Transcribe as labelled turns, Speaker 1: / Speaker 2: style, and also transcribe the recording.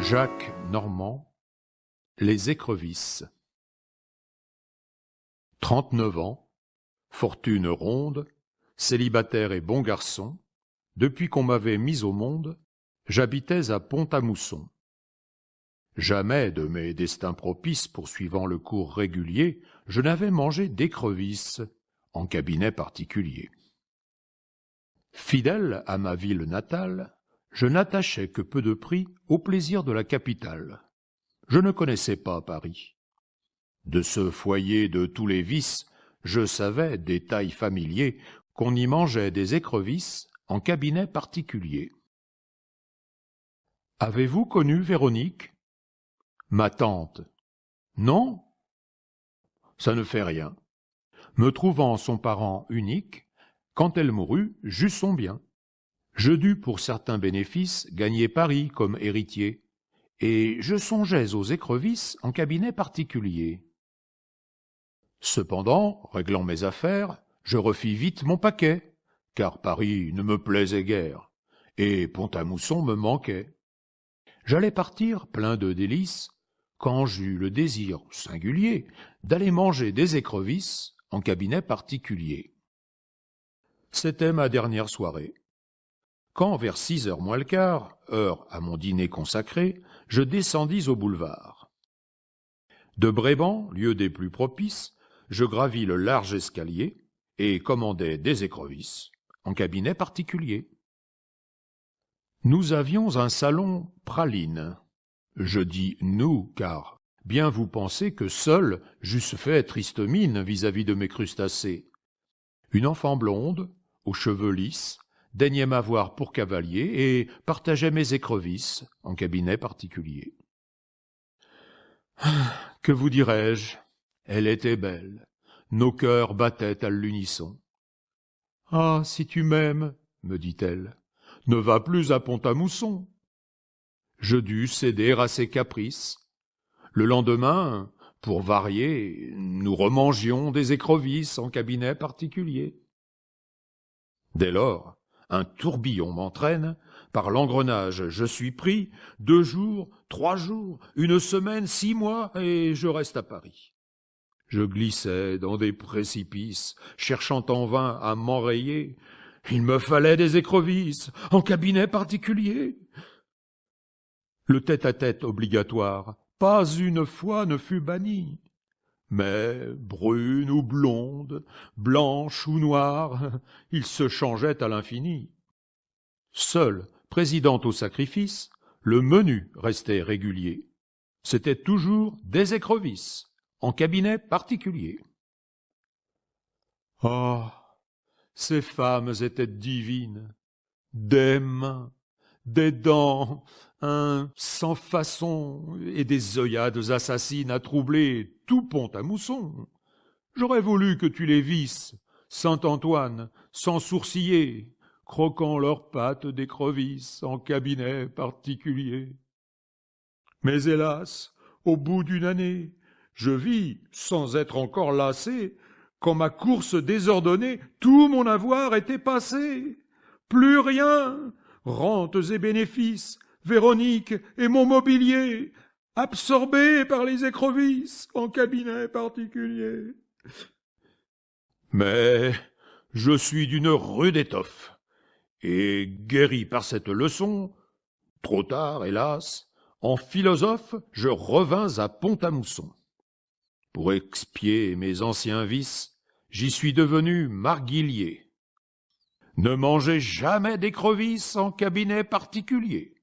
Speaker 1: Jacques Normand, Les écrevisses. 39 ans, fortune ronde, célibataire et bon garçon, depuis qu'on m'avait mis au monde, j'habitais à Pont-à-Mousson. Jamais de mes destins propices poursuivant le cours régulier, je n'avais mangé d'écrevisses en cabinet particulier. Fidèle à ma ville natale, je n'attachais que peu de prix au plaisir de la capitale. Je ne connaissais pas Paris. De ce foyer de tous les vices, je savais, détail familier, qu'on y mangeait des écrevisses en cabinet particulier. Avez-vous connu Véronique? Ma tante. Non? Ça ne fait rien. Me trouvant son parent unique, quand elle mourut, j'eus son bien. Je dus pour certains bénéfices gagner Paris comme héritier, et je songeais aux écrevisses en cabinet particulier. Cependant, réglant mes affaires, je refis vite mon paquet, car Paris ne me plaisait guère, et Pont-à-Mousson me manquait. J'allais partir plein de délices, quand j'eus le désir singulier d'aller manger des écrevisses en cabinet particulier. C'était ma dernière soirée. Quand, vers 6h moins le quart, heure à mon dîner consacré, je descendis au boulevard. De Bréban, lieu des plus propices, je gravis le large escalier et commandai des écrevisses en cabinet particulier. Nous avions un salon praline. Je dis « nous » car bien vous pensez que seul j'eusse fait triste mine vis-à-vis de mes crustacés. Une enfant blonde, aux cheveux lisses, daignait m'avoir pour cavalier et partageait mes écrevisses en cabinet particulier. Que vous dirais-je? Elle était belle. Nos cœurs battaient à l'unisson. « Ah, si tu m'aimes, me dit-elle, ne va plus à Pont-à-Mousson. » Je dus céder à ses caprices. Le lendemain, pour varier, nous remangions des écrevisses en cabinet particulier. Dès lors, un tourbillon m'entraîne, par l'engrenage je suis pris, 2 jours, 3 jours, 1 semaine, 6 mois, et je reste à Paris. Je glissais dans des précipices, cherchant en vain à m'enrayer. Il me fallait des écrevisses, en cabinet particulier. Le tête-à-tête obligatoire, pas une fois ne fut banni. Mais, brune ou blonde, blanche ou noire, il se changeait à l'infini. Seul, président au sacrifice, le menu restait régulier. C'était toujours des écrevisses, en cabinet particulier. Ah, ces femmes étaient divines, des mains, des dents, un sans façon et des œillades assassines à troubler tout Pont-à-Mousson. J'aurais voulu que tu les visses, Saint-Antoine, sans sourciller, croquant leurs pattes d'écrevisses en cabinet particulier. Mais hélas, au bout d'une année, je vis, sans être encore lassé, qu'en ma course désordonnée, tout mon avoir était passé. Plus rien, rentes et bénéfices, Véronique et mon mobilier, absorbés par les écrevisses en cabinet particulier. Mais je suis d'une rude étoffe, et guéri par cette leçon, trop tard, hélas, en philosophe, je revins à Pont-à-Mousson. Pour expier mes anciens vices, j'y suis devenu marguillier. Ne mangez jamais d'écrevisses en cabinet particulier.